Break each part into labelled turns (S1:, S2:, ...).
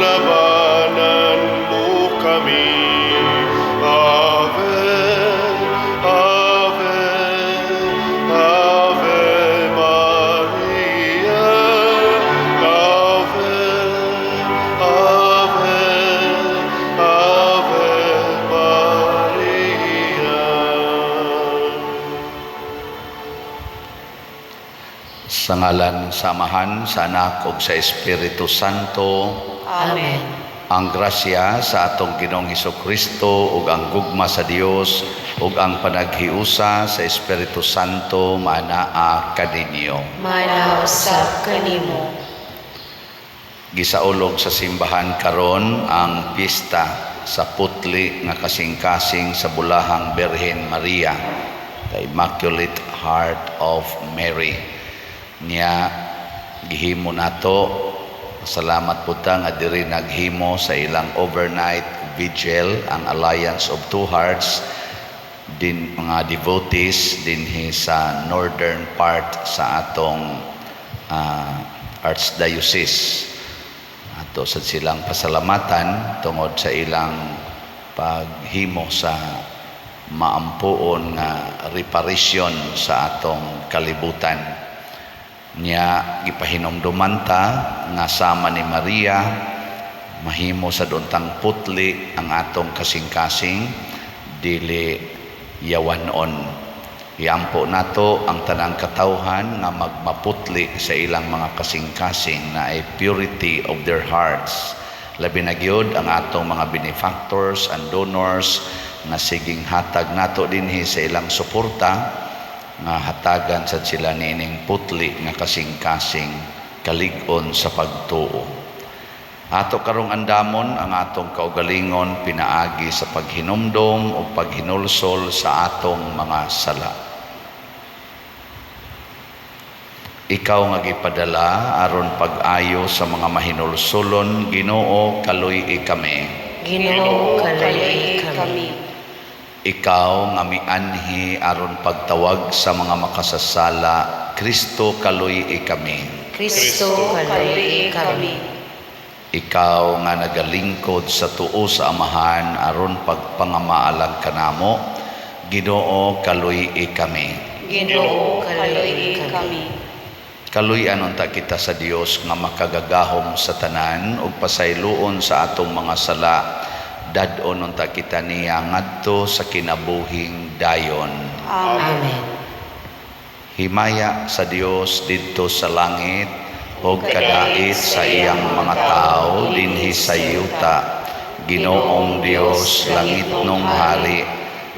S1: labanan mo kami. Ave, Ave, Ave Maria. Ave, Ave, Ave Maria.
S2: Sa ngalan samahan sa Anak ug sa Espiritu Santo.
S3: Amen.
S2: Ang grasya sa atong Ginoong Hesukristo ug ang gugma sa Dios ug ang panaghiusa sa Espiritu Santo manaa kaninyo.
S3: Manausap kanimo.
S2: Gisaulog sa simbahan karon ang piyesta sa putli nga kasing-kasing sa bulahang Birhen Maria, the Immaculate Heart of Mary. Niya gihimo nato, salamat po ta nga diri naghimo sa ilang overnight vigil ang Alliance of Two Hearts din mga devotees dinhi sa northern part sa atong archdiocese. Ato sa silang pasalamatan tungod sa ilang paghimo sa maampuon nga reparation sa atong kalibutan. Niya gipahinomduman ta nga sama ni Maria mahimo sa duntang putli ang atong kasing-kasing dili yawanon. Iampo nato ang tanang katawhan nga magmaputli sa ilang mga kasing-kasing na ay purity of their hearts. Labi na gyud ang atong mga benefactors and donors nga siging hatag nato dinhi sa ilang suporta nga hatagan sa sila nining putli nga kasing-kasing kalig-on sa pagtuo. Ato karong andamon ang atong kaugalingon pinaagi sa paghinumdom o paghinulsol sa atong mga sala. Ikaw nga gipadala aron pag-ayo sa mga mahinulsolon, Ginoo kaluy kami.
S3: Ginoo kalay kami.
S2: Ikaw nga mianhi aron pagtawag sa mga makasasala, Kristo kaluy kami.
S3: Kristo kalay kami.
S2: Ikaw nga nagalingkod sa tuo sa amahan aron pagpangamaalang kanamo, Ginoo kaluy kami.
S3: Ginoo kalay kami.
S2: Kaluy anon ta kita sa Dios nga makagagahom sa tanan ug pasayloon sa atong mga sala. Dadon unta kita niya ngadto sa kinabuhing dayon.
S3: Amen.
S2: Himaya sa Dios didto sa langit ug kadait sa iyang mga tao dinhi sa yuta. Ginoong Dios langitnong hari,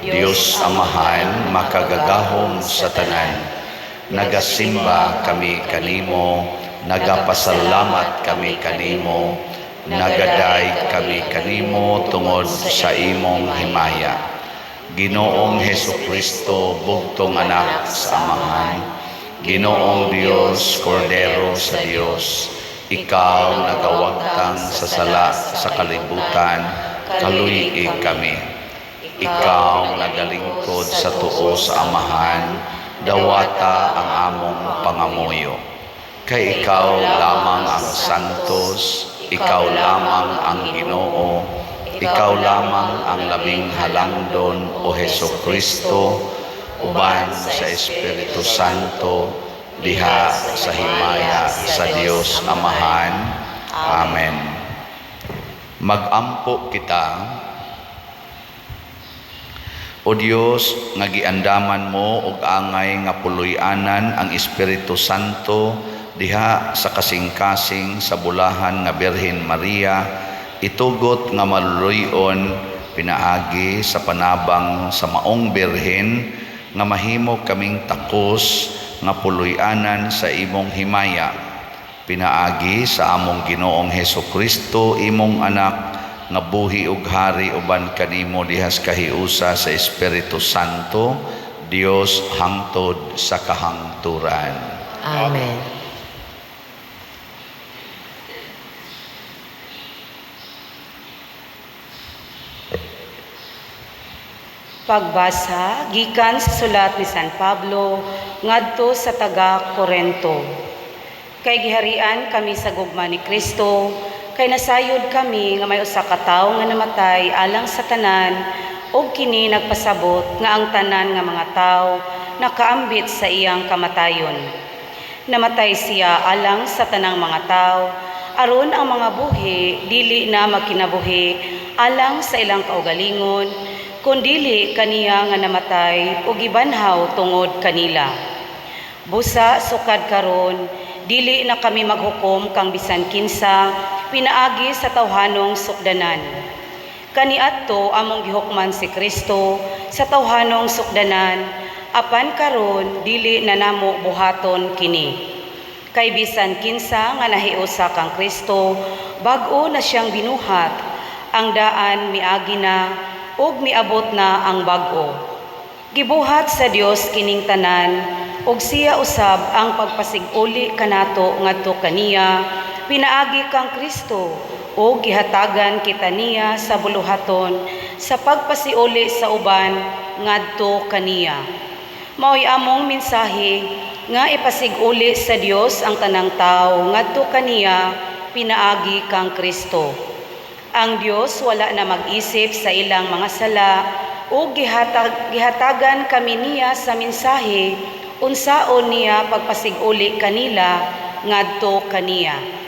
S2: Dios Amahan makagagahom sa tanan. Nagasimba kami kanimo, nagapasalamat kami kanimo, nagaday kami kanimo tungod sa imong himaya. Ginoong Hesukristo, bugtong anak sa Amahan, Ginoong Dios, Kordero sa Dios, ikaw nagawagtang sa sala sa kalibutan, kaluy kami. Ikaw nagalingkod sa tuo sa Amahan, dawata ang among pangamuyo. Kay ikaw lamang ang santos, ikaw lamang ang Ginoo, ikaw lamang ang labing halangdon o Hesukristo, uban sa Espiritu Santo, diha sa himaya sa Dios Amahan. Amen. Magampo kita, O Dios, nga giandaman mo og angay nga puloy-anan ang Espiritu Santo diha sa kasing-kasing sa bulahan nga Birhen Maria, itugot nga maluluyon pinaagi sa panabang sa maong Birhen nga mahimo kaming takos nga puloy-anan sa imong himaya. Pinaagi sa among Ginoong Hesukristo, imong anak nga buhi ug hari uban kanimo dihas kahiusa sa Espiritu Santo, Dios hangtod sa kahangturan.
S3: Amen.
S4: Pagbasa gikan sa sulat ni San Pablo ngadto sa taga Corinto. Kay giharian kami sa gugma ni Kristo, Kay nasayod kami nga may usa ka tawo nga namatay alang sa tanan, ug kini nagpasabot nga ang tanan nga mga tawo nakaambit sa iyang kamatayon. Namatay siya alang sa tanang mga tawo, aron ang mga buhi dili na magkinabuhi alang sa ilang kaugalingon, kundili kaniya nga namatay ug gibanhaw tungod kanila. Busa sukad karon, dili na kami maghukom kang bisan kinsa pinaagi sa tawhanong sukdanan. Kaniadto among gihukman si Kristo sa tawhanong sukdanan, apan karon dili na namo buhaton kini. Kay bisan kinsa nga nahiusa kang Kristo, bag-o na siyang binuhat, ang daan miagi na ug miabot na ang bag-o. Gibuhat sa Dios kining tanan, ug siya usab ang pagpasiguli kanato ngadto kaniya, pinaagi kang Kristo, ug gihatagan kita niya sa buluhaton sa pagpasiuli sa uban ngadto kaniya. Mao'y among mensahe nga ipasiguli sa Dios ang tanang tawo ngadto kaniya, pinaagi kang Kristo. Ang Dios wala na mag-isip sa ilang mga sala, ug gihatagan kami niya sa mensahe unsaon niya pagpasiguli kanila ngadto kaniya.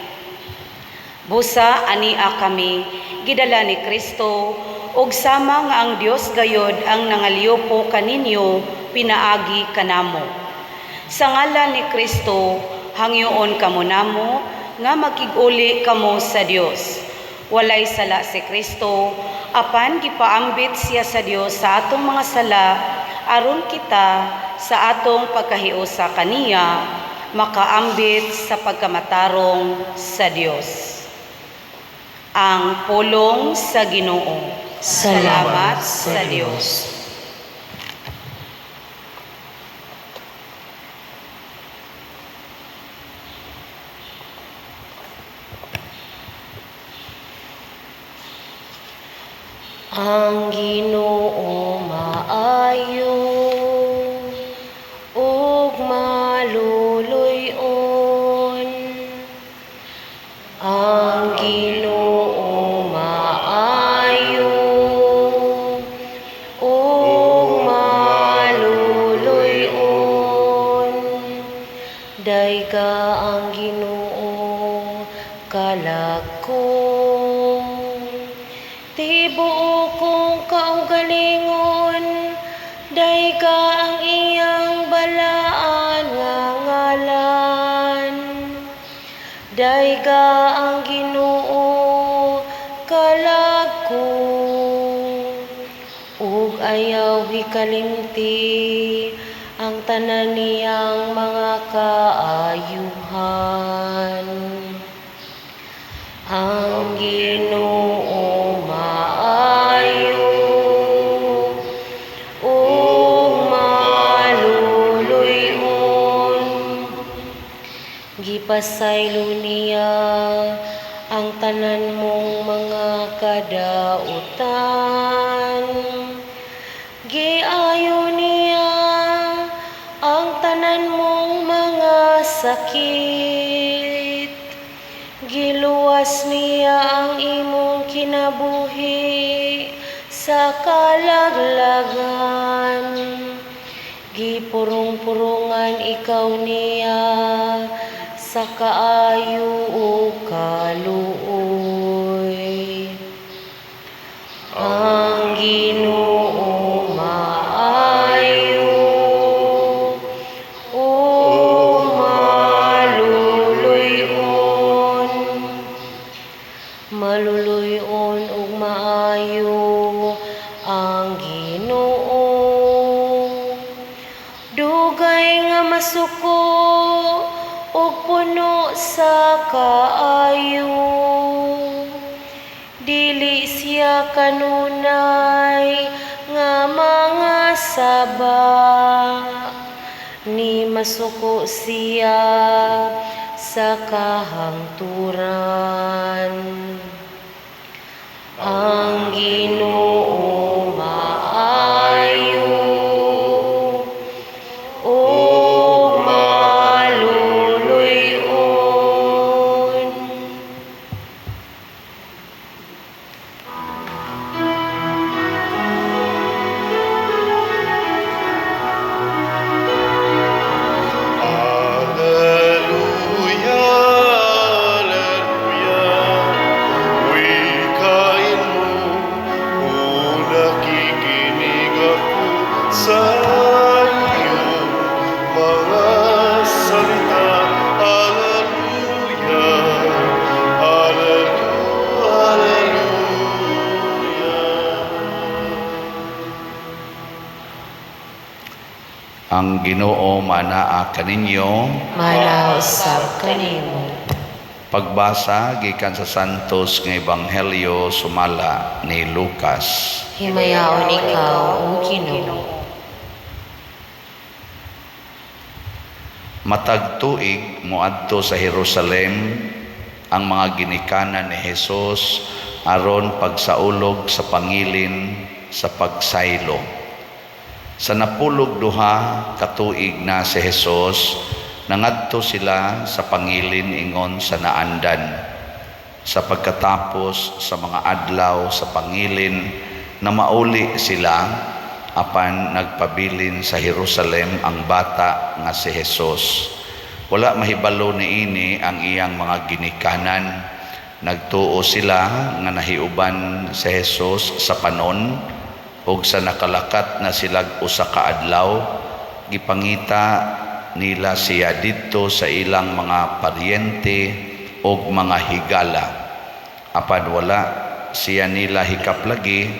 S4: Busa ania kami gidala ni Kristo, ug sama nga ang Dios gayod ang nangalyopo kaninyo, pinaagi kanamo. Sa ngalan ni Kristo, hangyoon kamo namo nga makiguli kamo sa Dios. Walay sala si Kristo, apan gipaambit siya sa Dios sa atong mga sala, aron kita sa atong pagkahiusa kaniya makaambit sa pagkamatarong sa Dios. Ang pulong sa Ginoo. Salamat sa Dios.
S3: Ang Ginoo maayo ug maluluyon. Ang Ginoo maayo ug maluluyon. Dayga ang Ginoo kalako. Tibuo kong kaugalingon, dayga ang iyang balaan nga ngalan. Dayga ang Ginoo kalagko, ug ayaw hikalimti ang tanan niyang mga kaayuhan. Ang Ginoo maayo ug maluluyon. Gipasaylo niya ang tanan mong mga kadautan. Giayo niya ang tanan mong mga sakit. Giluwas niya ang imong kinabuhi sa kalaglagan. Gipurong-purongan ikaw niya sa kaayo o kaluoy. Ang Ginoo maayo ug maluluyon. Maluluyon ug maayo ang Ginoo. Dugay nga masuko ug puno sa kaayo. Dili siya kanunay nga mga saba, ni masuko siya sa kahangturan. Ang Ginoo maayo ug maluluyon.
S2: Ang Ginoo manaa kaninyo.
S3: Manaw usab kanimo.
S2: Pagbasa gikan sa Santos nga Ebanghelyo sumala ni Lucas.
S3: Himayaon ikaw, O Ginoo.
S2: Matag tuig moadto sa Jerusalem ang mga ginikanan ni Hesus aron pagsaulog sa pangilin sa pagsaylo. Sa napulog duha katuig na si Hesus, nangadto sila sa pangilin ingon sa naandan. Sa pagkatapos sa mga adlaw sa pangilin na mauli sila, apan nagpabilin sa Jerusalem ang bata nga si Hesus. Wala mahibalo niini ang iyang mga ginikanan. Nagtuo sila nga nahiuban si Hesus sa panon, ug sa nakalakat na silag usa ka adlaw, gipangita nila siya didto sa ilang mga paryente ug mga higala. Apan wala siya nila hikaplagi,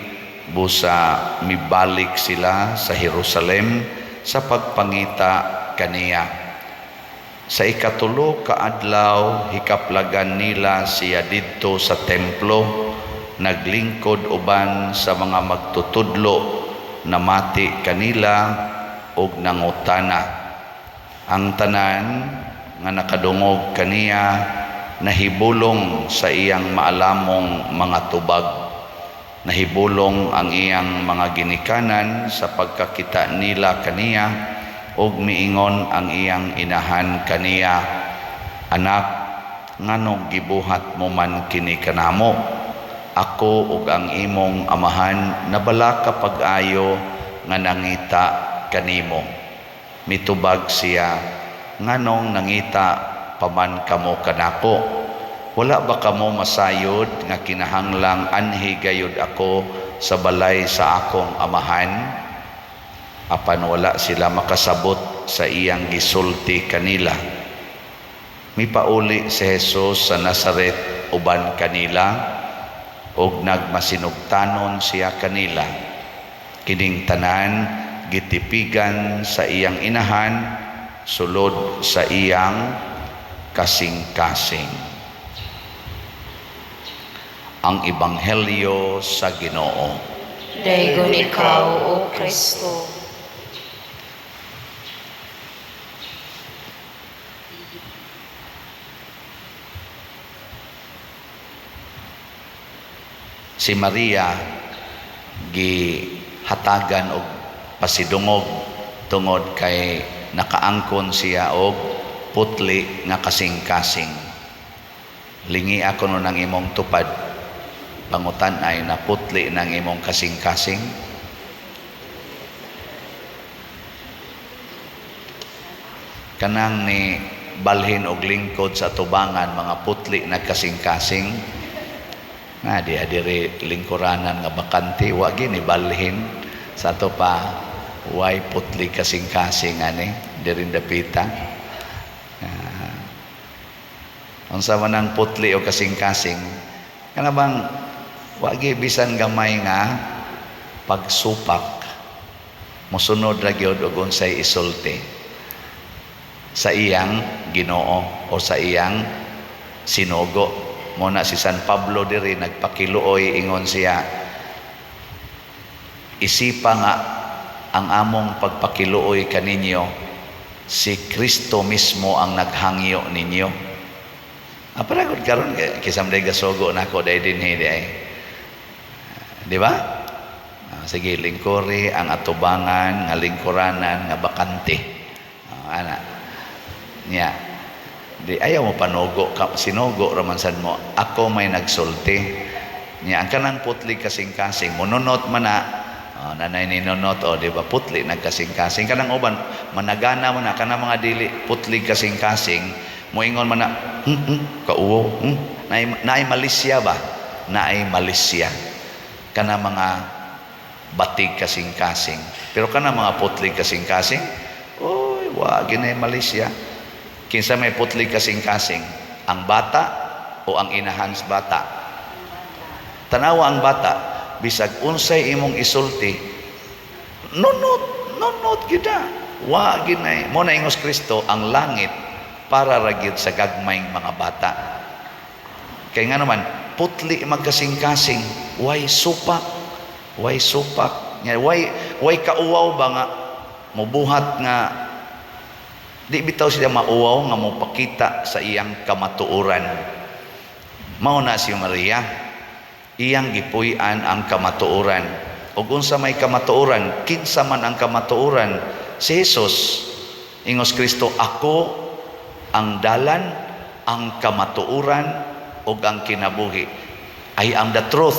S2: busa mibalik sila sa Jerusalem sa pagpangita kaniya. Sa ikatulo ka adlaw hikaplagan nila siya didto sa templo, naglingkod uban sa mga magtutudlo, namati kanila ug nangutana. Ang tanan nga nakadungog kaniya nahibulong sa iyang maalamong mga tubag. Nahibulong ang iyang mga ginikanan sa pagkakita nila kaniya, ug miingon ang iyang inahan kaniya, "Anak, nganong gibuhat mo man kini kanamo? Ako ug ang imong amahan nabala ka pag-ayo nga nangita kanimo." Mitubag siya, "Nganong nangita paman kamo kanako? Wala ba kamo masayod nga kinahanglang anhi gayud ako sa balay sa akong amahan?" Apan wala sila makasabot sa iyang gisulti kanila. Mipauli si Hesus sa Nazaret uban kanila, ug nagmasinugtanon siya kanila. Kining tanan gitipigan sa iyang inahan sulod sa iyang kasing-kasing. Ang Ebanghelyo sa Ginoo.
S3: Daygon ikaw, O Kristo.
S2: Si Maria gihatagan og pasidungog tungod kay nakaangkon siya og putli nga kasing-kasing. Lingi ako no ng imong tupad, pangutan ay naputli ng imong kasing-kasing. Kanang ni balhin og lingkod sa tubangan mga putli na kasing-kasing, nga di adiri lingkuranan nga bakante, wa gini balhin sa ato pa way putli kasing-kasing ani diri dapita. Unsa man ang putli o kasing-kasing, kana bang wagi bisan gamay nga pagsupak mosunod ra gyud og unsay isulti sa iyang Ginoo o sa iyang sinugo. Muna si San Pablo diri nagpakiluoy, ingon siya, "Isipa nga ang among pagpakiluoy kaninyo, si Kristo mismo ang naghangyo ninyo." Aparagod karon kisam day gasogo nako day dinhi di ay. Di ba? Sige, lingkuri ang atubangan nga lingkuranan nga bakante. Ana. Nya. Di ayaw mo panugo, sinugo raman sad mo. Ako may nagsulti. Nya ang kanang putli kasing-kasing, mununot man na. Nanay ni nunot, di ba putli nagkasing-kasing. Kanang uban managana mo na kanang mga dili putli kasing-kasing, moingon man na, kauwo, naay Malaysia ba? Naay Malaysia. Kana mga batig kasing-kasing. Pero kana mga putli kasing-kasing, oy, wa ginay Malaysia. Kinsa may putli kasing-kasing, ang bata o ang inahan sa bata? Tanawa ang bata, bisag unsay imong isulti, nunot kita. Wa ginay mo na ingos Kristo ang langit para ragyod sa gagmayng mga bata. Kaya nga naman, putli magkasing-kasing, way supak, way kauwaw ba nga, mubuhat nga, di bitaw sila mauwaw nga mupakita sa iyang kamatuoran. Mao na si Maria, iyang gipuy-an ang kamatuoran. Ug unsa may kamatuoran, kinsa man ang kamatuoran, si Jesus, ingos Kristo, ako ang dalan, ang kamatuoran, ug ang kinabuhi. I am the truth.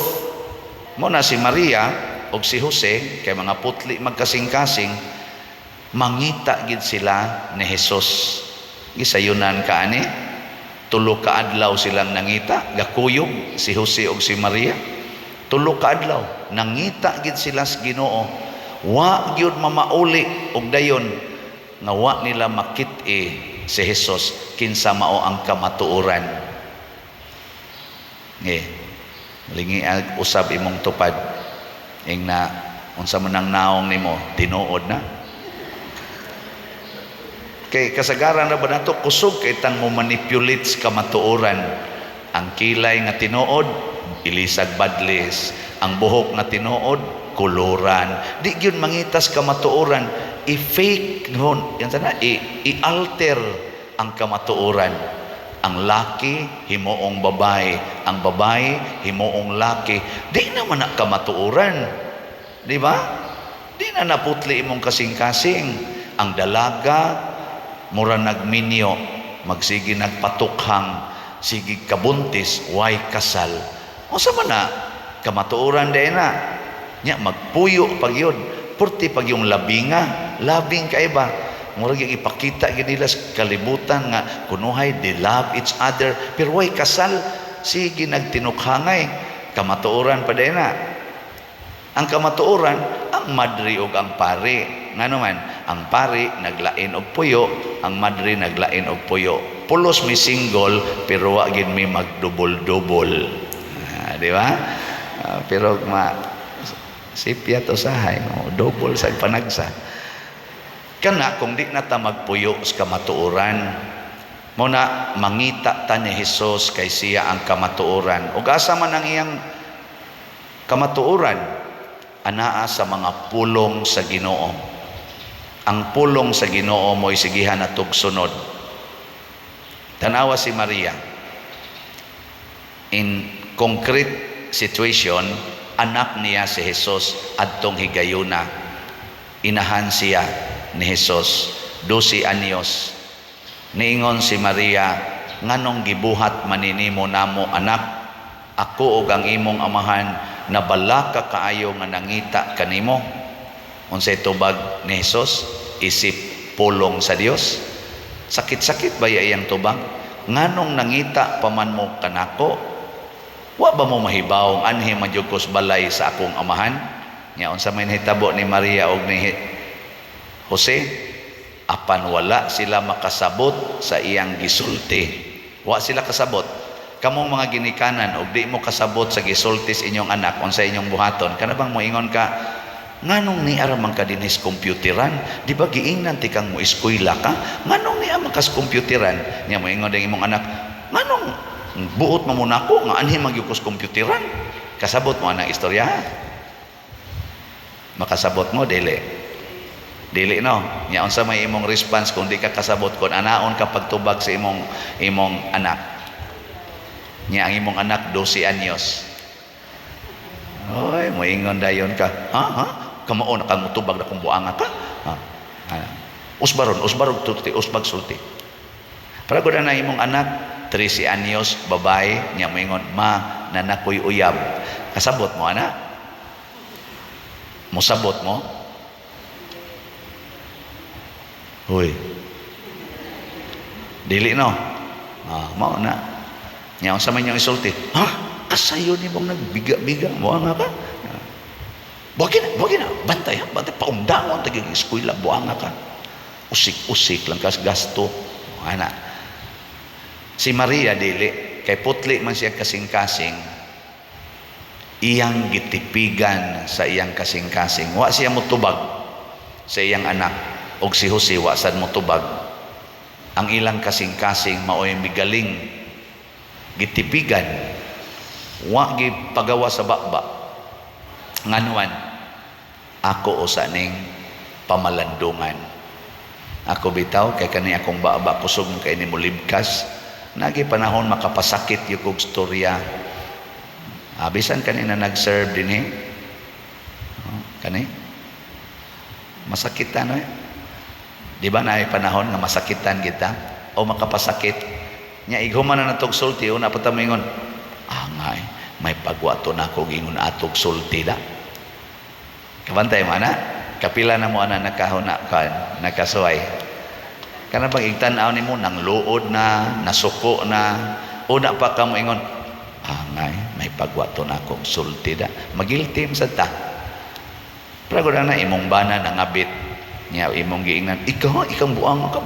S2: Mo na si Maria ug si Jose, kay mga putli magkasing-kasing, mangita gid sila ni Jesus. Gisayunan kaani, tulo ka adlaw silang nangita, gakuyog si Jose ug si Maria. Tulo ka adlaw nangita gid sila sa Ginoo. Wa gyud mamauli og dayon nga wa nila makit-i si Jesus kinsa mao ang kamatuoran. Lingi usab imong tupad ing na unsa man ang naong nimo tinuod na. Kay kasagaran na ba nato kusog kay tang mo manipulate sa kamatuoran. Ang kilay nga tinuod ilisag badlis, ang buhok nga tinuod kuluran. Di gyud mangitas kamatuoran, i-fake noon, yan sana, i-alter ang kamatuoran. Ang laki himoong babae, ang babae himoong laki. Di naman na kamatuoran, di ba? Di na naputli imong kasing-kasing. Ang dalaga mura nagminyo, magsigi nagpatukhang, sige kabuntis, way kasal. O sa man na kamatuoran din na. Nya magpuyo pag yun, purti pag yung labing kaiba. Murag yung ipakita nila sa kalibutan nga kunuhay, they love each other, pero way kasal, sige nagtinukhangay. Kamatuoran pa din na. Ang kamatuoran, ang madri o ang pari. Nga naman, ang pari naglain og puyo, ang madri naglain og puyo. Pulos mi single, pero wagin mi magdubol-dubol. Di ba? Pero sipya to sahay, double sa panagsa. Kana kung di na ta magpuyo sa kamatuoran, mo na mangita ta ni Jesus kay siya ang kamatuoran. Ug asa man ang iyang kamatuoran, anaa sa mga pulong sa Ginoo. Ang pulong sa Ginoo mo'y sigihan na tugsunod. Tanawa si Maria. In concrete situation, anak niya si Jesus adtong higayuna. Inahan siya ni Jesus 12 anyos. Niingon si Maria, nganong gibuhat maninimo namo anak, ako ug ang imong amahan nabala ka kaayo nga nangita kanimo. Unsay tubag ni Jesus? Isip pulong sa Dios. Sakit-sakit ba iyang tubag? Nganong nangita paman mo kanako? Wa ba mo mahibaw anhi magyugos balay sa akong amahan? Nya unsa may nahitabo ni Maria ug ni Jose, apan wala sila makasabot sa iyang gisulti. Wa sila kasabot. Kamong mga ginikanan og di mo kasabot sa gisulti sa inyong anak unsa inyong buhaton, kana bang moingon ka, nganong ni ara man ka dinis kompyuteran? Di ba giingnan ti kang mo eskwela ka? Nganong ni ama kas kompyuteran? Nya moingon ding imong anak, nganong buot mo muna ko nga anhi magyukos kompyuteran? Kasabot mo anang istorya? Makasabot mo dili no. Nya unsa may imong response kung di ka kasabot kon anaon ka pagtubag sa imong anak. Nya ang imong anak 12 anyos. Oy, moingon dayon ka. Ha? Kamao na kang mutubag na kung buanga ka? Usbag sulti. Para gud na imong anak 13 anyos, babae, nya moingon, ma, nanakoy uyab. Kasabot mo ana? Musabot mo? Hoy. Dili no. Mao na. Nya unsa man yung isulti? Ha? Kasayo ni mong nagbiga-biga mo nga ka? Buwagin na. Bantay paundangon tagig eskwela buanga ka. Usik-usik lang kas gasto. Ana. Si Maria dili kay putli man siya kasing-kasing. Iyang gitipigan sa iyang kasing-kasing. Wa siya motubag sa iyang anak. og si Jose wa sad mo tubag. Ang ilang kasing-kasing maoy migaling gitipigan, wa gi pagawa sa bakba. Nganuan ako usa ning pamalandungan. Ako bitaw kay kani akong baba kusog mo kay ni mo libkas. Nagi panahon makapasakit yung kong storya. Bisan kanina nag-serve din kani masakitan di ba na panahon nga masakitan kita o makapasakit nya ighuman na natog sulti una pa ta moingon angay may pagwato na ko gingon atog sulti da kabantay mana kapila na mo ana nakahuna kan nakasuway kana bang igtan-aw nimo nang luod na nasuko na una pa ka mo ingon angay may pagwato na akong sulti da magiltim sa ta pero na imong bana nangabit niya imong giingnan ikaw buang ka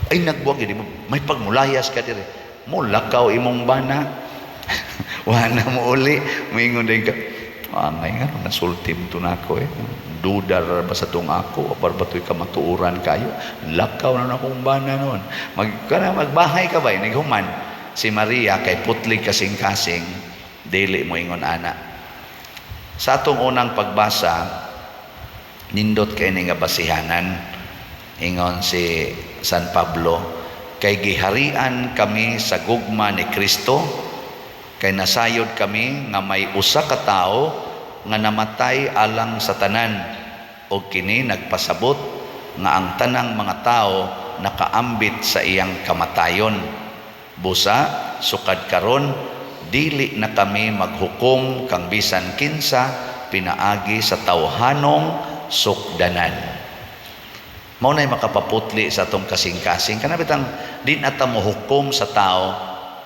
S2: ay nagbuwag gid may pagmulayas ka dire mo lakaw imong bana wala mo uli moingon din ka angay nga nasultim to nako dudar ba sa tong ako apar batoy ka matuuran kayo lakaw na akong bana noon magbahay ka ba nighuman si Maria kay putlig kasing-kasing dili mo ingon ana sa atong unang pagbasa nindot kay ni nga basihanan ingon si San Pablo kay giharian kami sa gugma ni Kristo kay nasayod kami nga may usa ka tawo nga namatay alang sa tanan o kini nagpasabot nga ang tanang mga tao nakaambit sa iyang kamatayon busa sukad karon dili na kami maghukom kang bisan kinsa pinaagi sa tawhanong sukdanan. Mao nay makapaputli sa atong kasing-kasing kana bitang di na ta mohukom sa tao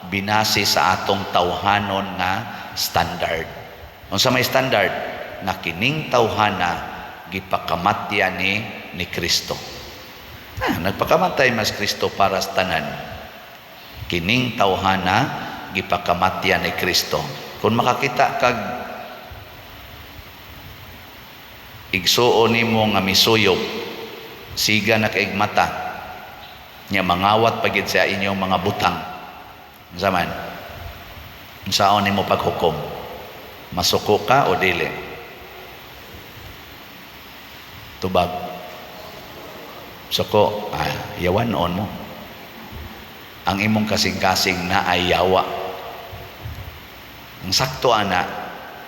S2: binasi sa atong tawhanon nga standard. Unsa may standard nga kining tawhana gipakamatyan ni Kristo. Nagpakamatay mas Kristo para sa tanan. Kining tawhana gipakamatyan ni Kristo. Kung makakita kag igsuon nimo nga misuyop siga na kaig mata nya mangawat pagid sa inyong mga butang zaman unsaon nimo paghukom masuko ka o dili tubag suko yawanon mo ang imong kasing-kasing na ay yawa ang sakto ana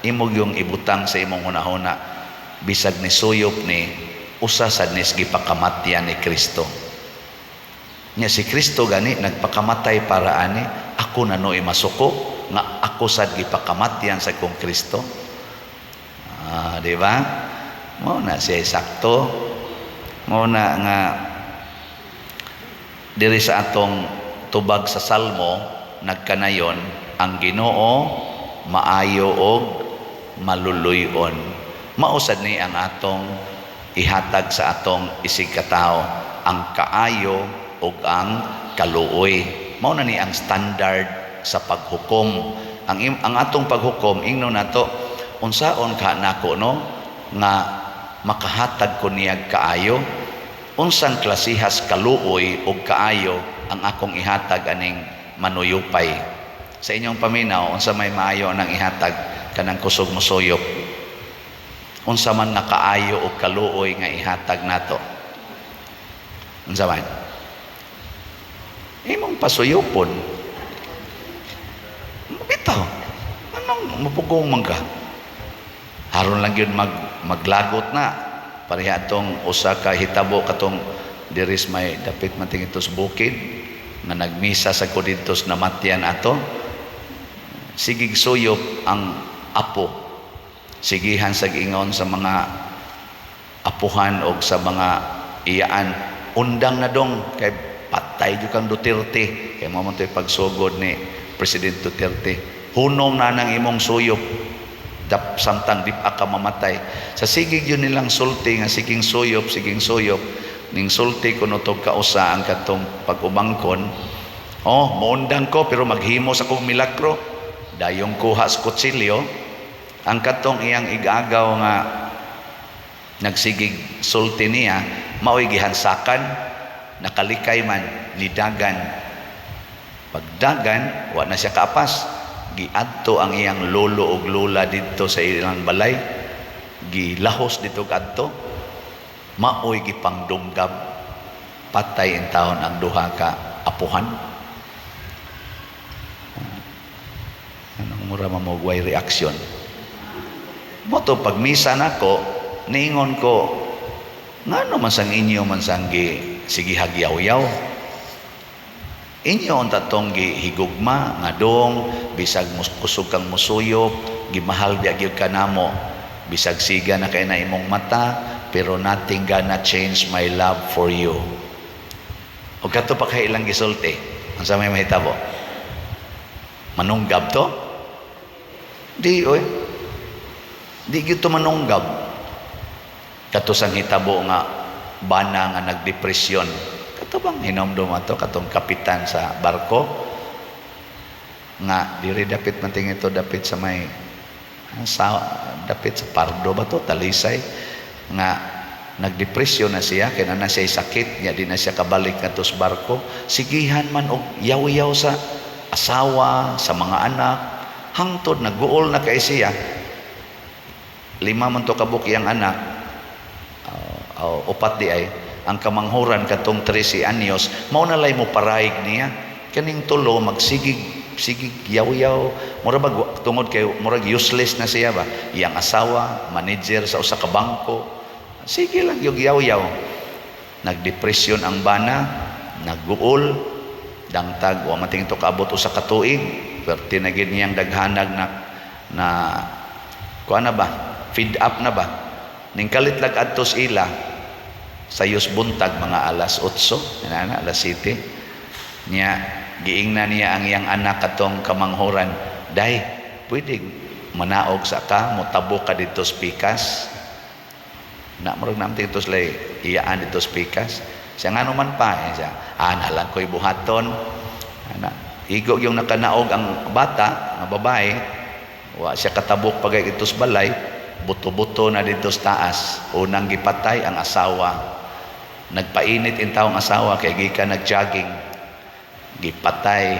S2: imong yung ibutang sa imong hunahuna bisag ni suyop ni usa sad ni gipakamatyan ni Kristo nya si Kristo gani nagpakamatay para ani ako nanoy masuko nga ako sad gipakamatyan sa kong Kristo di ba mo na siya sakto mo na nga diri sa atong tubag sa Salmo nagkanayon ang Ginoo maayo og maluluyon mausad ni ang atong ihatag sa atong isig katao ang kaayo ug ang kaluoy mao na ni ang standard sa paghukom ang atong paghukom ingnon nato unsaon ka nako no nga makahatag ko niyag kaayo unsang klasihas kaluoy ug kaayo ang akong ihatag aning manuyupay sa inyong paminaw unsa may maayo nang ihatag kanang kusog mosuyop unsa man nakaayo o kaluoy nga ihatag nato unsa man imong pasuyopon bitaw anong mapugong man ka haron lang yun maglagot na pareha tong usa ka hitabo katong diris may dapit man tingitos bukid nga nagmisa sa kudintos namatyan ato sigig suyop ang apo sigihan sa ingon sa mga apuhan o sa mga iyaan undang na dong kay patay jud kang Duterte kay mo man toy pagsugod ni President Duterte hunong na nang imong suyop samtang di pa ka mamatay sa sigig yun nilang sulti nga siging suyop ning sulti kuno tog kausa ang katong pag-umangkon maundang ko pero maghimo sa kong milagro dayong kuha sa kutsilyo ang katong iyang igagaw nga nagsigig sulti niya mao'y gihansakan, nakalikay man, nidagan. Pagdagan, wa na siya kaapas. Giadto ang iyang lolo ug lola dito sa ilang balay. Gilahos dito kadto. Mao'y gipangdunggab. Patay in taon ang duha ka apuhan. Anong mura mamugway reaksyon? Moto pag misa nako, ningon ko, ngano man sang inyo man sang sige hagyaw-yaw. Inyo ang tatong gihigugma nga dong bisag kusog kang musuyop, gimahal biag ka namo. Bisag siga na kay na imong mata, pero nothing gonna change my love for you. O kato pa kay ilang gisulti. Ang sa may mahitabo. Manunggab to? Di, oy. Di gito manunggab. Kato sang hitabo nga bana nga nagdepresyon. Kato bang hinomdom ato katong kapitan sa barko nga diri dapit man ting ito dapit sa may dapit sa Pardo ba to Talisay nga nagdepresyon na siya kaya na siya sakit niya di na siya kabalik nga sa barko. Sigihan man og yaw-yaw sa asawa, sa mga anak, hangtod nagguol na kay siya. 5 man to kabuk iyang anak, 4 di ay ang kamanghuran katong 13 anyos mao na lay mo paraig niya kaning tulo magsigig yaw-yaw mura ba tungod kay murag useless na siya ba iyang asawa manager sa usa ka bangko. Sige lang yung yaw-yaw. Nagdepresyon ang bana, nagguol, dangtag, wa mating ito kaabot usa ka tuig, pero tinagin niyang daghanag na kuha na ba? Feed up na ba? Ning kalitlag adtos ila, sayos buntag mga alas 8, alas 7, niya, giingna niya ang iyang anak katong kamanghuran, day, pwede manaog sa ka, mutabo ka dito sa pikas, na murag namti ito slay iyaan dito speakers siya nga naman pa siya nalang ko'y buhaton igo yung nakanaog ang bata ang babae wa siya katabok pagay ito sa balay buto-buto na dito sa taas unang gipatay ang asawa nagpainit in taong asawa kay gikan nag-jogging gipatay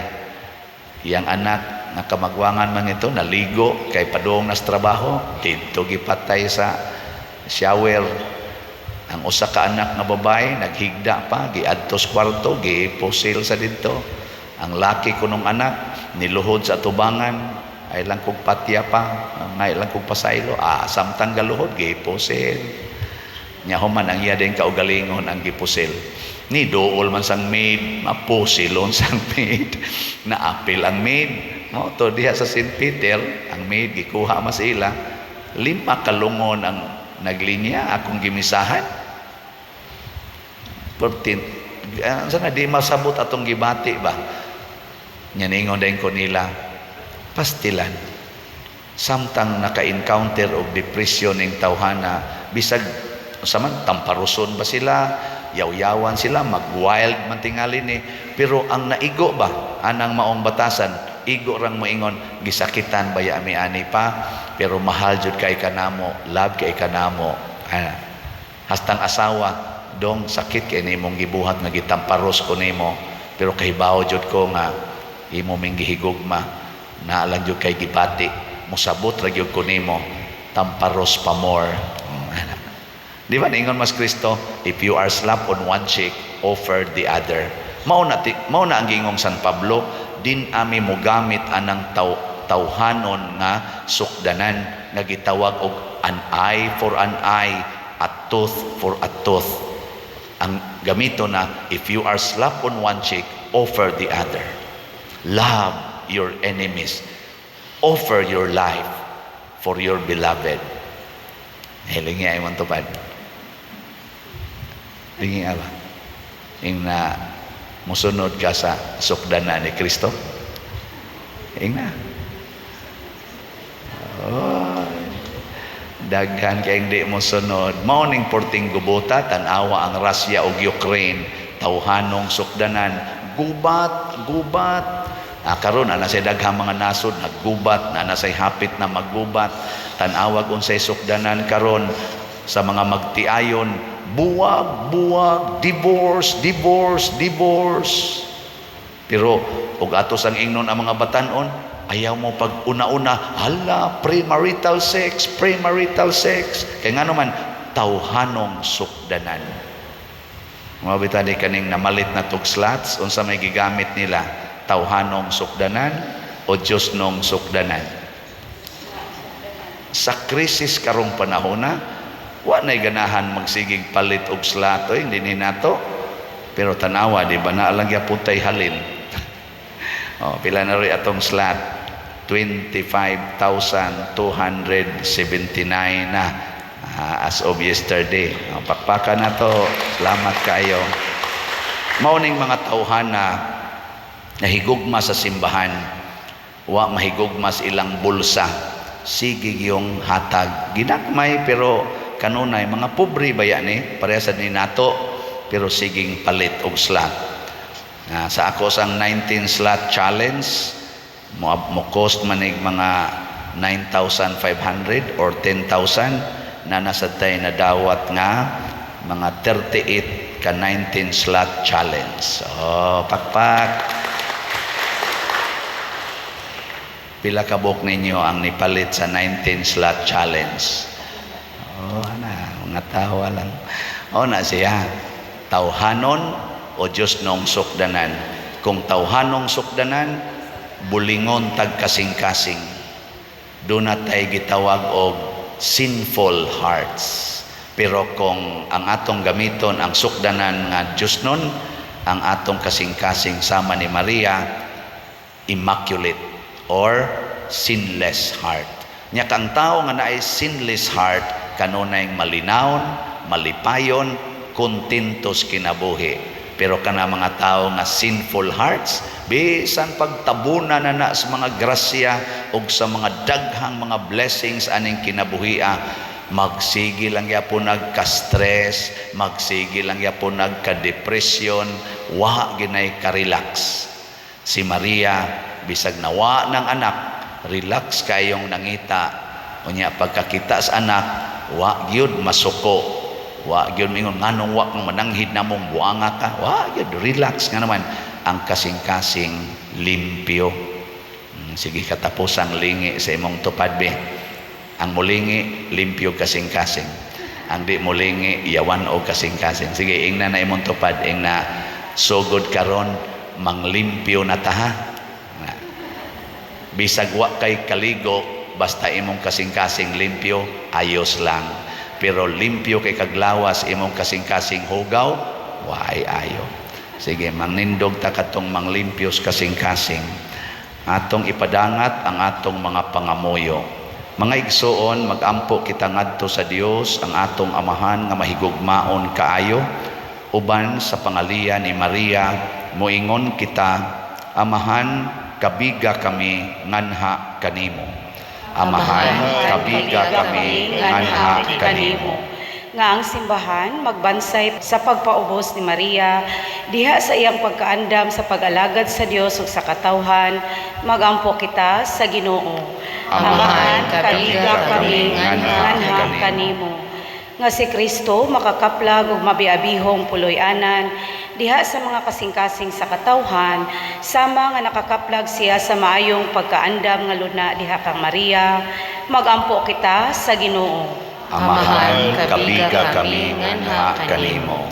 S2: iyang anak nakamagwangan man ito naligo kay padung nas trabaho dito gipatay sa shower ang usa ka anak nga babae naghigda pa giadto sa kwarto gipusil sa dito ang laki kunong anak niluhod sa tubangan ay lang kog patya pa ay lang kog pasaylo samtang galuhod gipusil nya human ang iya din kaugalingon ang gipusil ni dool man sang maid mapusilon sang maid naapil ang maid mo to diha sa St. Peter ang maid gikuha mas ila 5 kalungon ang naglinya akong gimisahan 14 sana di masabot atong gibati ba nya ningon dayon ko nila pastilan samtang naka-encounter og depression ning tawhana bisag saman tamparuson ba sila yaw-yawan sila mag-wild man tingali ni pero ang naigo ba anang maong batasan igo rang moingon gisakitan baya ami-ani pa pero mahal jud kay kanamo love kay kanamo hastang asawa dong sakit kay nimong gibuhat nga gitamparos ko nimo pero kahibaw jud ko nga imo ming gihigugma na lang jud kay gibati mosabot ra gyud ko nimo tamparos pa more di ba ningon mas Kristo if you are slapped on one cheek offer the other mao na ang gingong San Pablo din ami mo gamit anang tawhanon nga sukdanan nga gitawag og an eye for an eye, a tooth for a tooth. Ang gamito na if you are slapped on one cheek, offer the other. Love your enemies. Offer your life for your beloved. Hilingi ay mong tupad. Hilingi ba? Yung na musunod ka sa sukdanan ni Kristo. Ingna. Daghan kay hindi mo sunod. Mauning porting gubuta, tanawa ang Russia o Ukraine, tawhanong sukdanan, gubat. Karon ana say daghang mga nasod naggubat, ana say hapit na maggubat. Tanawag unsay sukdanan karon sa mga magtiayon, buwag, divorce. Pero ug atos ang ingnon ang mga batanon, ayaw mo pag una-una, hala, premarital sex. Kaya nga naman, tawhanong sukdanan. Mga bitani kaning namalit na tugslats, unsa may gigamit nila, tawhanong sukdanan o Diyos nong sukdanan. Sa krisis karong panahona, wa na'y ganahan magsigig palit og slato, hindi ni nato. Pero tanawa, di ba, naalang yaputay halin. Pila na rin atong slat, 25,279 na as of yesterday. Pakpakan na to, salamat kayo. Mauning mga tawhana nahigugma sa simbahan, wa mahigugma sa ilang bulsa, sige yung hatag ginakmay, pero kanunay mga pobre ba yan parehas ni nato, pero siging palit og slot. Sa ako sang 19 slot challenge, mo cost manig mga 9,500 or 10,000 na nasa tayo na dawat nga mga 38 ka 19 slot challenge. So, pakpak. Pila ka buok ninyo ang nipalit sa 19 slot challenge? Mga tawa lang. Na siya, tawhanon o Diyos nong sukdanan. Kung tawhanong sukdanan, bulingon tag kasing-kasing. Doon na tayo gitawag og sinful hearts. Pero kung ang atong gamiton ang sukdanan nga Diyos nun, ang atong kasing-kasing sama ni Maria, immaculate or sinless heart. Nya kang tao nga naay sinless heart, kanunay malinawon, malipayon, kontentos kinabuhi. Pero kana mga tao nga sinful hearts, bisan pagtabunan na sa mga grasya o sa mga daghang mga blessings aning kinabuhia, magsige lang yapon nagka-stress, magsige lang yapon nagka-depression, wa ginay ka-relax. Si Maria, bisag nawa ng anak, relax kayong nangita. Unya pagkakita sa anak, wa gyud masuko. Wa gyud mingon nganong wa kang mananghid namong buanga ka. Wa gyud relax nga naman ang kasing-kasing limpyo. Sige katapusang lingi sa imong tupad be. Ang mulingi limpyo kasing-kasing. Ang di mulingi yawan o kasing-kasing. Sige ingna na imong tupad, ingna sugod karon manglimpyo na ta ha. Bisag wa kay kaligo, basta imong kasing-kasing limpyo, ayos lang. Pero limpyo kay kaglawas imong kasing-kasing hugaw, waay ayo. Sige, mangnindog ta katong manglimpyos kasing-kasing. Atong ipadangat ang atong mga pangamuyo. Mga igsoon, magampo kita ngadto sa Dios, ang atong amahan nga mahigugmaon kaayo. Uban sa pangalian ni Maria, moingon kita, amahan, kabiga kami nganha kanimo. Amahan, kabiga kami nganha kanimo. Nga ang simbahan magbansay sa pagpaubos ni Maria diha sa iyang pagkaandam sa pag-alagad sa Dios ug sa katawhan, magampo kita sa Ginoo. Amahan, kabiga kami nganha kanimo. Nga si Kristo makakaplag ug mabiabihong puloy-anan diha sa mga kasing-kasing sa katawhan, sama nga nakakaplag siya sa maayong pagkaandam nga luna diha kang Maria, magampo kita sa Ginoo. Amahan, kabiga kami nganha kanimo.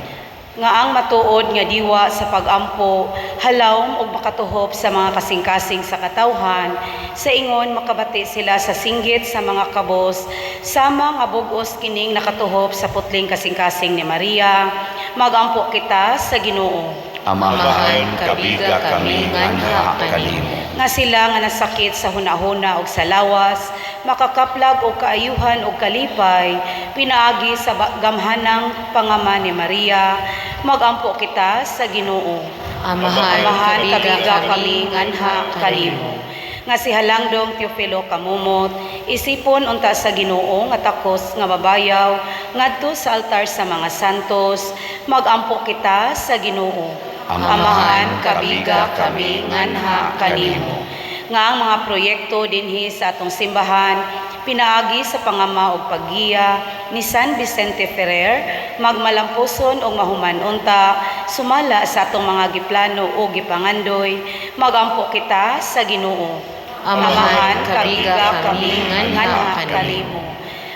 S4: Nga ang matuod nga diwa sa pagampo, halawom og makatuhop sa mga kasing-kasing sa katawhan, sa ingon makabati sila sa singgit sa mga kabos, sama nga bugos kining nakatuhop sa putling kasing-kasing ni Maria, magampo kita sa Ginoo.
S2: Amahan, kabiga kami nganha kanimo.
S4: Nga sila nga nasakit sa hunahuna ug sa lawas, makakaplag og kaayuhan ug kalipay, pinaagi sa gamhanang pangama ni Maria, magampo kita sa Ginoo. Amahan, kabiga kami nganha kanimo. Nga si Halangdong Teofilo Kamumot, isipon unta sa Ginoo nga takos nga mabayaw ngadto sa altar sa mga santos, magampo kita sa Ginoo. Amahan, kabiga kami nganha kanimo. Nga ang mga proyekto dinhi sa atong simbahan, pinaagi sa pangama ug paggiya, ni San Vicente Ferrer, magmalampuson o mahuman unta, sumala sa atong mga giplano o gipangandoy, magampo kita sa Ginoo.
S3: Amahan, kabiga kami nganha kanimo.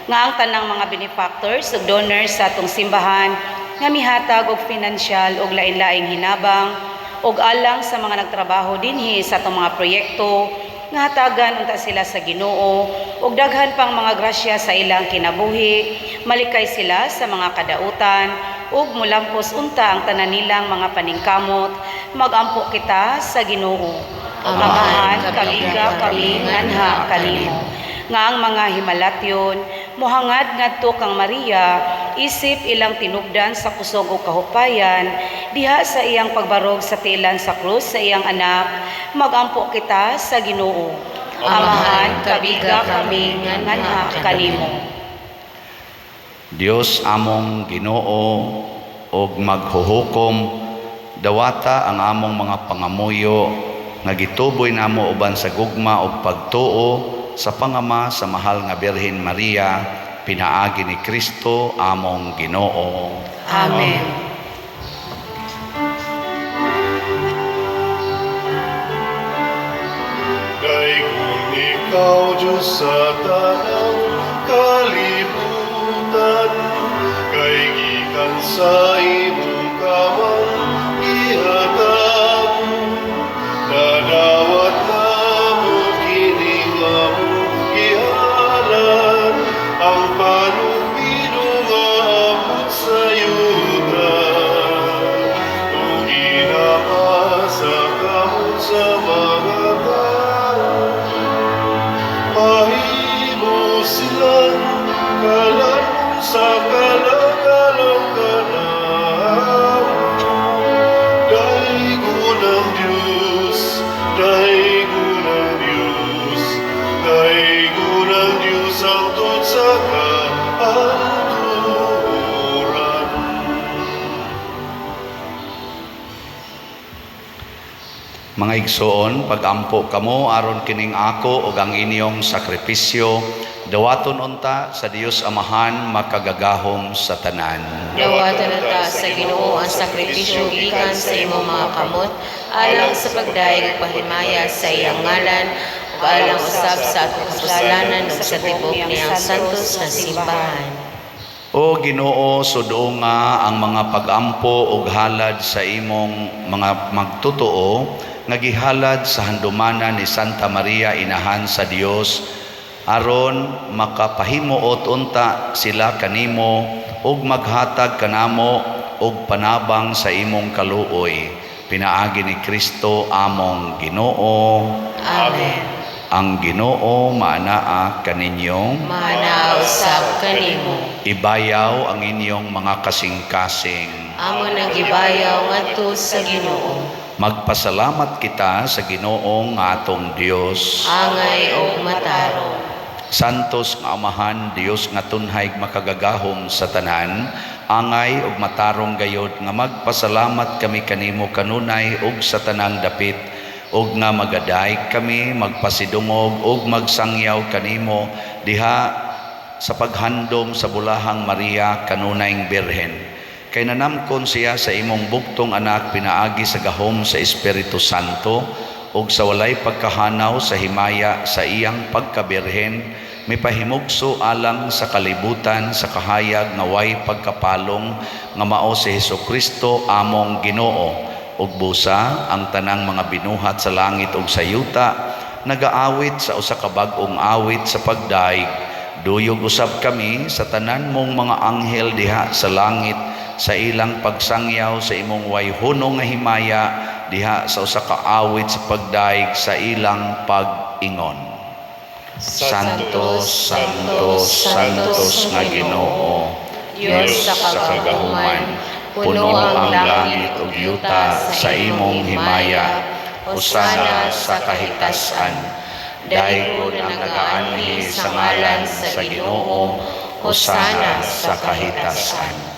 S4: Nga ang tanang mga benefactors ug donors sa atong simbahan, nga mihatag og pinansyal og lain-laing hinabang, og alang sa mga nagtrabaho dinhi sa atong mga proyekto, nga hatagan unta sila sa Ginoo, ug daghan pang mga grasya sa ilang kinabuhi, malikay sila sa mga kadautan, ug mulampos unta ang tanan nilang mga paningkamot, magampo kita sa Ginoo. Amahan, kabiga kami nganha kanimo. Nga ang mga himalatyon, mohangad ngadto kang Maria, isip ilang tinubdan sa kusog o kahupayan, diha sa iyang pagbarog sa tilan sa krus sa iyang anak, magampo kita sa Ginoo. Amahan, kabiga kami nganha kanimo.
S2: Dios among Ginoo og maghuhukom, dawata ang among mga pangamuyo nga gituboy namo uban sa gugma ug pagtuo sa pangama sa mahal nga Birhen Maria, pinaagi ni Kristo among Ginoo.
S4: Amen.
S1: Daigong ikaw, Diyos sa tanang kalibutan, kay gikan sa imong kamang ihatag, nadawat namo kining among gihalan, ang panumbino nga abot sa yuta, ug ginama sa kamot sa mga tao. Mahimo silang kalanong sa kalagalang kanang, daigunang Diyos, daigunang Diyos, daigunang Diyos ang tod sa kaanturan.
S2: Mga igsoon, pagampo kamo aron kining ako ug ang inyong sakripisyo, dawaton unta sa Dios Amahan makagagahom sa tanan.
S3: Dawatan unta sa Ginoo ang sakripisyo gikan sa imong mga kamot, alang sa pagdaig pahimaya sa iyang ngalan, ug alang usab sa atong kasalanan ug sa tibok niyang santos nga simbahan.
S2: O Ginoo, sudo nga ang mga pagampo ug halad sa imong mga magtotoo nga gihalad sa handumanan ni Santa Maria Inahan sa Dios, aron makapahimuot unta sila kanimo ug maghatag kanamo ug panabang sa imong kaluoy, pinaagi ni Kristo among Ginoo.
S3: Amen.
S2: Ang Ginoo maanaa kaninyo,
S3: Mana usab kanimo.
S2: ibayaw ang inyong mga kasing-kasing.
S3: Amo nang gibayaw ngadto sa Ginoo.
S2: Magpasalamat kita sa Ginoo nga atong Dios.
S3: Angay og mataro.
S2: Santos nga Amahan, Dios nga tunhay makagagahom sa tanan, angay ug matarong gayod nga magpasalamat kami kanimo kanunay ug sa tanang dapit, ug nga magaday kami magpasidungog ug magsangyaw kanimo diha sa paghandom sa bulahang Maria kanunayng Birhen. Kay nanamkon siya sa imong bugtong anak pinaagi sa gahom sa Espiritu Santo ug sa walay pagkahanaw sa himaya sa iyang pagkabirhen, mipahimugso alang sa kalibutan sa kahayag nga way pagkapalong nga mao si Hesukristo among Ginoo, ug busa ang tanang mga binuhat sa langit ug sa yuta nagaawit sa usa ka bag-ong awit sa pagdaig. Duyog usab kami sa tanan mong mga anghel diha sa langit sa ilang pagsangyaw sa imong wayhunong nga himaya diha sa usa ka awit sa pagdaig sa ilang pag-ingon. Santos, Santos, Santos nga Ginoo,
S3: Diyos sa kagahuman, puno ang langit ug yuta sa imong himaya, hosana sa kahitasan. Dayon ang nagaanhi sa ngalan sa Ginoo, hosana sa kahitasan.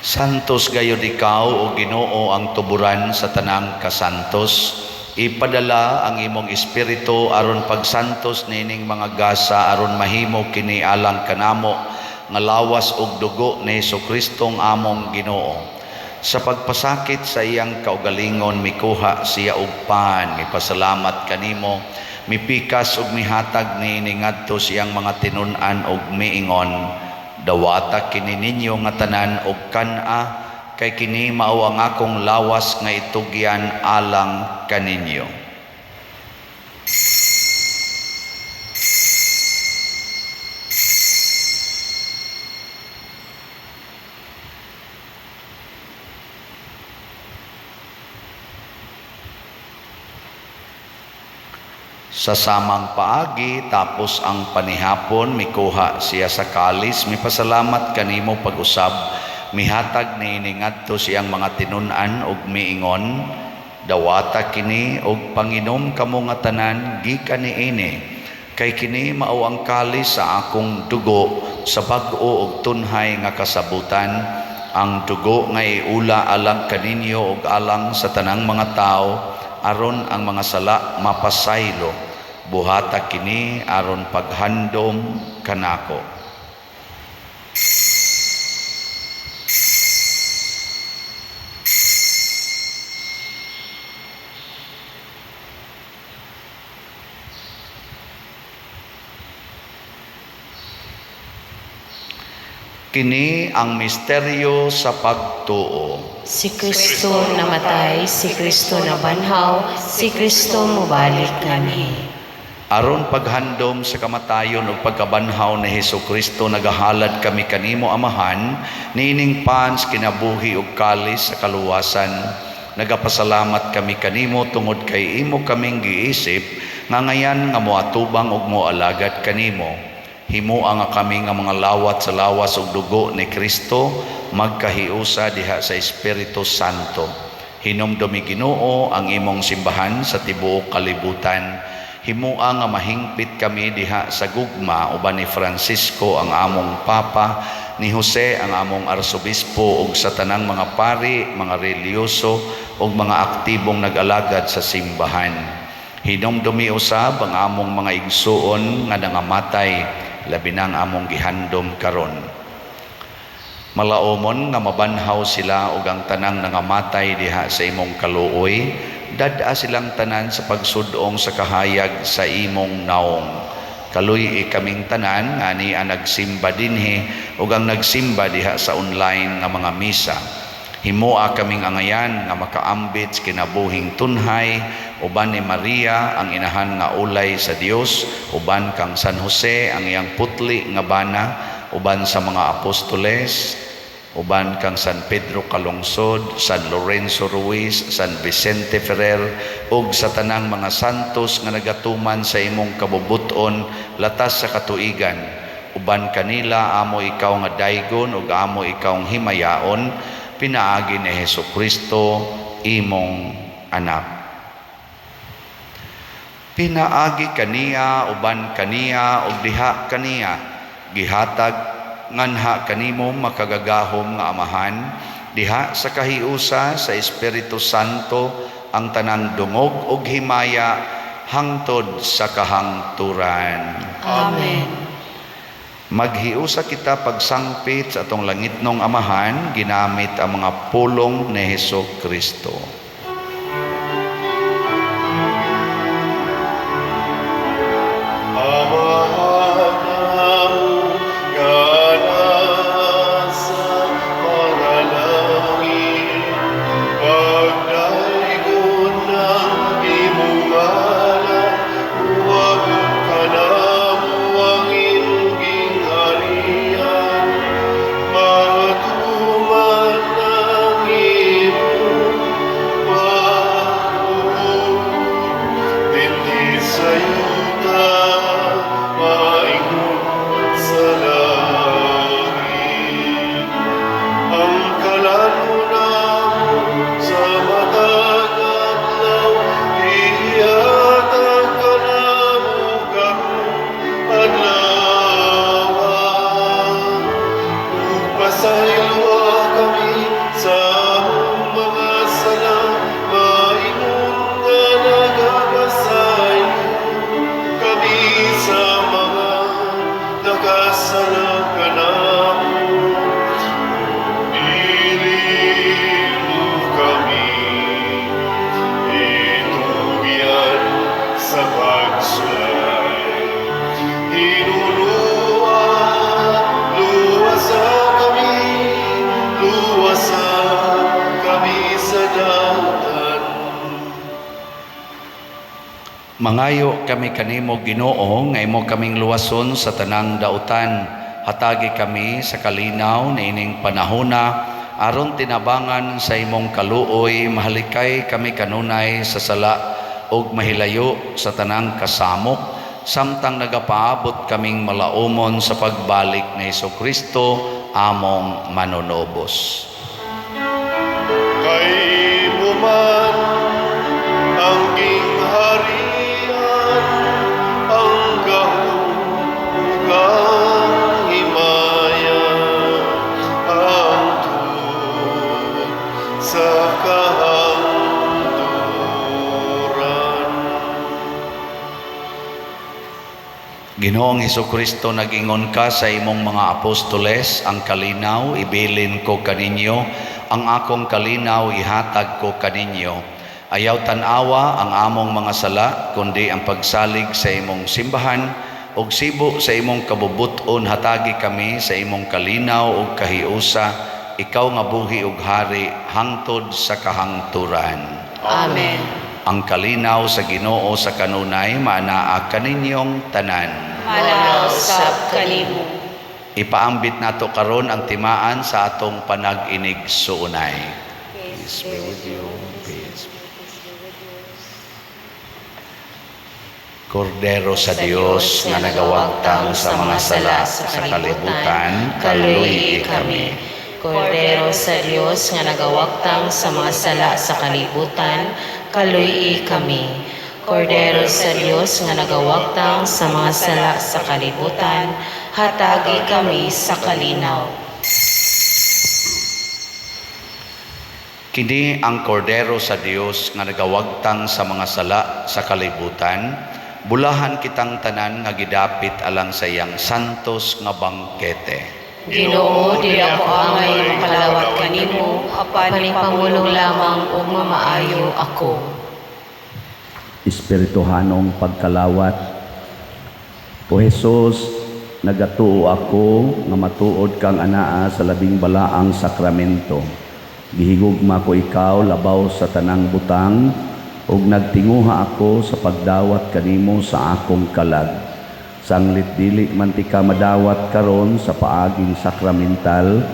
S2: Santos gayud ikaw o Ginoo ang tuburan sa tanang kasantos, Ipadala ang imong espiritu aron pagsantos nining mga gasa aron mahimo kini alang kanamo nga lawas ug dugo ni Jesucristong among Ginoo. Sa pagpasakit sa iyang kaugalingon mikuha siya og pan, mipasalamat kanimo, mipikas ug mihatag ni ngadto siyang mga tinun-an ug miingon, dawata kini ninyo nga tanan og kan-a, kay kini mao ang akong lawas nga itugyan alang kaninyo. Sa samang paagi tapos ang panihapon mikuha siya sa kalis, mipasalamat kanimo pag-usab, mihatag niini ngadto siyang mga tinun-an ug miingon, dawata kini og panginom kamo nga tanan gikan niini, kay kini mao ang kalis sa akong dugo sa bag-o ug tunhay nga kasabutan, ang dugo nga iula alang kaninyo ug alang sa tanang mga tao aron ang mga sala mapasaylo. Buhata kini aron paghandom kanako. Kini ang misteryo sa pagtuo.
S3: Si Kristo namatay, si Kristo nabanhaw, si Kristo mubalik kanhi.
S2: Aron paghandom sa kamatayon ug pagkabanhaw ni Hesukristo nagahalad kami kanimo Amahan, nining pans kinabuhi ug kalis sa kaluwasan. Nagapasalamat kami kanimo tungod kay imo kaming giisip nga ngayan nga moatubang ug moalagad kanimo. Himua nga kami nga mga lawat sa lawas ug dugo ni Kristo magkahiusa diha sa Espiritu Santo. Hinumdumi Ginoo ang imong simbahan sa tibuok kalibutan. Himua nga mahingpit kami diha sa gugma uban ni Francisco ang among Papa, ni Jose ang among Arsobispo ug sa tanang mga pari, mga reliyoso ug mga aktibong nag-alagad sa simbahan. Hinumdumi usab ang among mga igsuon nga nangamatay, labi na ang among gihandom karon. Malaomon nga mabanhaw sila ug ang tanang nangamatay diha sa imong kaluoy, dada silang tanan sa pagsudong sa kahayag sa imong naong. Kaluy kaming tanan nga ni ang nagsimba dinhi ug ang nagsimba diha sa online nga mga misa. Himua kaming angayan nga makaambit kinabuhing tunhay uban ni Maria ang inahan nga ulay sa Dios, uban kang San Jose ang iyang putli nga bana, uban sa mga apostoles, uban kang San Pedro Calungsod, San Lorenzo Ruiz, San Vicente Ferrer, ug sa tanang mga santos nga nagatuman sa imong kabubuton latas sa katuigan. Uban kanila amo ikaw nga daygon ug amo ikaw nga himayaon, pinaagi ni Hesukristo imong anak. Pinaagi kaniya uban kaniya ug diha kaniya gihatag nganha kanimo makagagahom nga Amahan, diha sa kahiusa sa Espiritu Santo ang tanang dungog ug himaya hangtod sa kahangturan.
S3: Amen.
S2: Maghiusa kita pagsangpit sa atong langitnong Amahan ginamit ang mga pulong ni Hesukristo.
S1: sarang kanamo, ililu kami, itugyan sa pagsulay. Luwasan kami sa dautan.
S2: Mangayo kami kanimo Ginoo nga imo kaming luwason sa tanang dautan. Hatagi kami sa kalinaw na ining panahona aron tinabangan sa imong kaluoy, mahalikay kami kanunay sa sala ug mahilayo sa tanang kasamok, samtang nagapaabot kaming malaumon sa pagbalik ni Hesukristo among manunobos.
S1: Kay mo man ang gingharian, ang kahulugang himaya, ang tuon sa kahangturan.
S2: Ginoong Hesukristo, nag-ingon ka sa imong mga apostoles, ang kalinaw ibilin ko kaninyo, ang akong kalinaw ihatag ko kaninyo. Ayaw tanawa ang among mga sala, kundi ang pagsalig sa imong simbahan, ug sibo sa imong kabubuton hatagi kami sa imong kalinaw ug kahiusa, ikaw nga buhi ug hari hangtod sa kahangturan.
S3: Amen.
S2: Ang kalinaw sa Ginoo sa kanunay maanaa kaninyong tanan.
S4: Manaw sab kanimo.
S2: Ipaambit nato karon ang timaan sa atong panag-inig suunay. Peace be with you. Peace. Kordero sa Dios nga nagawagtang sa mga sala sa kalibutan, kaluy kami.
S3: Kordero sa Dios nga nagawagtang sa mga sala sa kalibutan, kaluy kami. Kordero sa Dios nga nagawagtang sa mga sala sa kalibutan, hatagi kami sa kalinaw.
S2: Kini ang kordero sa Dios nga nagawagtang sa mga sala sa kalibutan, bulahan kitang tanan nga gidapit alang sa iyang santos nga bangkete.
S3: Ginoo, di ako angay makalawat kanimo, apan pamulong lamang ug mamaayo ako.
S2: Espirituhanong pagkalawat. O Jesus, nagatuo ako nga matuod kang anaa sa labing balaang sakramento. Gihigugma ko ikaw labaw sa tanang butang, ug nagtinguha ako sa pagdawat kanimo sa akong kalag. Sanglit dili man ti ka madawat karon sa paaging sakramental,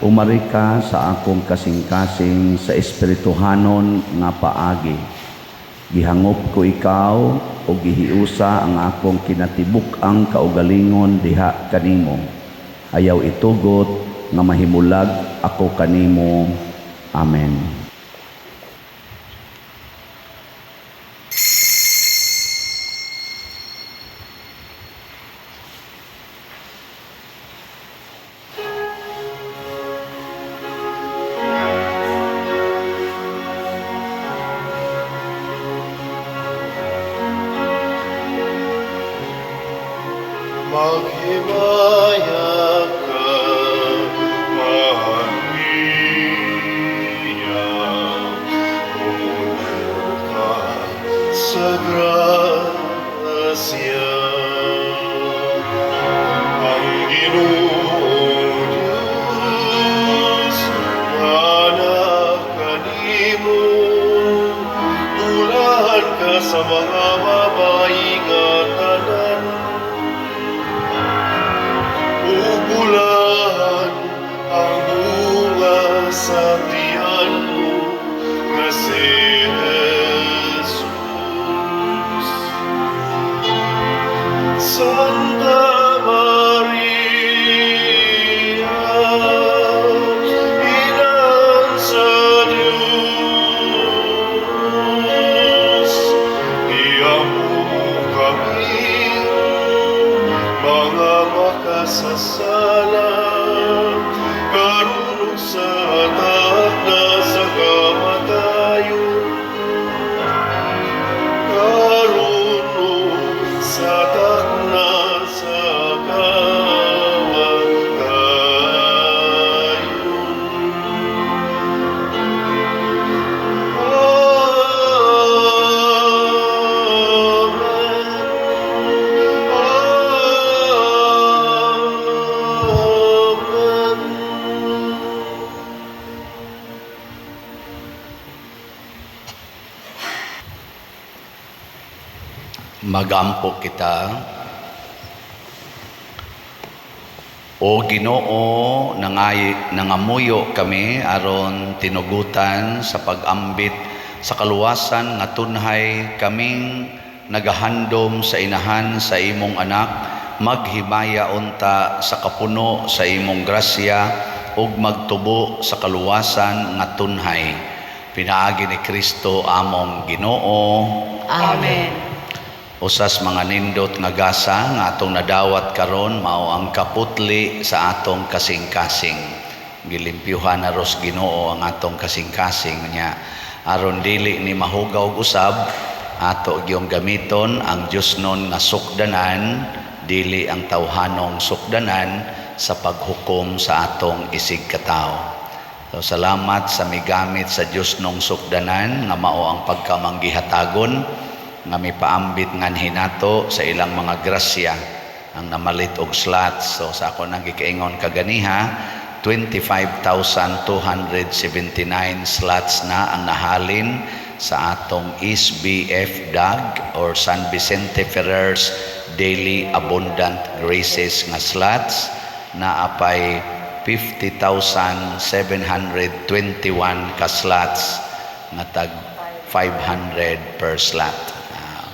S2: umari ka sa akong kasing-kasing sa espirituhanon nga paagi. Gihangop ko ikaw o gihiusa ang akong kinatibuk ang kaugalingon diha kanimo. Ayaw itugot nga mahimulag ako kanimo. Amen.
S1: Maghimaya ka, Maria, puno ka sa grasya. Ang Ginoong Diyos, anak kanimo, tulahan ka sa mga babae nga tanan. Bulahan ang bunga sa tiyan mo na si Jesus. Santa Maria, Ina sa Diyos, iampo mo kami mga makasasala, karon sa anak na sa kamatayon, karon sa anak na sa kamatayon.
S2: Magampo kita. O Ginoo, nangamuyo kami aron tinugutan sa pag-ambit sa kaluwasan nga tunhay kaming nagahandom sa inahan sa imong anak, maghimaya unta sa kapuno sa imong grasya ug magtubo sa kaluwasan nga tunhay. Pinaagi ni Kristo among Ginoo.
S3: Amen.
S2: Usas mga nindot nga gasa nga atong nadawat karon mao ang kaputli sa atong kasing-kasing. Gilimpyuhan na ros Ginoo ang atong kasing-kasing niya. Aron dili ni mahugaw og usab, ato gyung gamiton ang Diosnon nga sukdanan, dili ang tawhanong sukdanan sa paghukom sa atong isig katawo. So, salamat sa migamit sa Diosnong sukdanan nga mao ang pagkamanggihatagon nga mipaambit nganhi nato sa ilang mga grasya ang namalit og slots. So sa ako nang gikaingon kaganiha, 25,279 slots na ang nahalin sa atong SBF DAG or San Vicente Ferrer's Daily Abundant Graces nga slots, na apay 50,721 ka slots nga tag 500 per slot.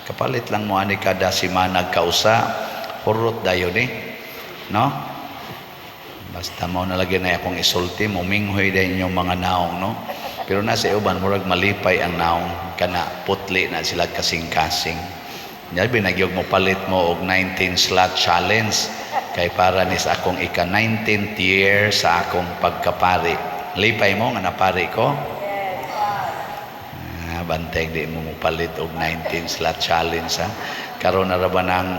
S2: Kapalit lang mo ani kada simana kausa, hurot dayon no? Basta mo nalagyan na akong isulti, muminghoy din yung mga naong, no? Pero nasa uban, murag malipay ang naong, kana putli na sila kasing-kasing. Yabi, nagyog mo palit mo og 19 slot challenge, kay para ni sa akong ika-19th year sa akong pagkapari. Lipay mo nga napari ko? Bantay di mo palit og 19 slot challenge, ha? Karon na ra ba ng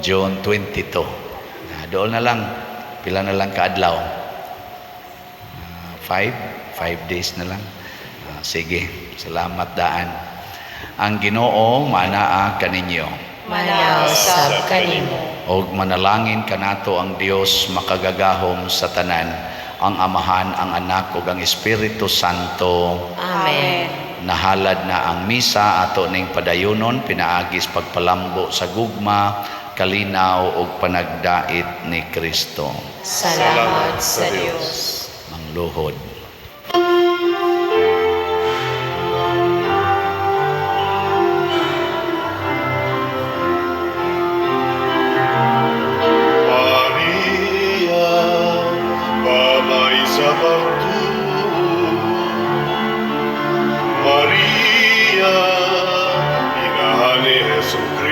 S2: June 22. Doon na lang, pila na lang kaadlaw? 5 days na lang. Sige, salamat daan. Ang Ginoo manaa kaninyo.
S3: Manausab kanimo.
S2: Og manalangin kanato ang Dios makagagahom sa tanan, ang Amahan, ang Anak ug ang Espiritu Santo.
S3: Amen.
S2: Nahalad na ang misa ato ning padayunon, pinaagis pagpalambo sa gugma, kalinaw ug panagdait ni Kristo.
S3: Salamat sa Dios.
S2: Mangluhod.
S1: Maria, Mamay sa pagtuo. Maria, Ina ni Jesucristo.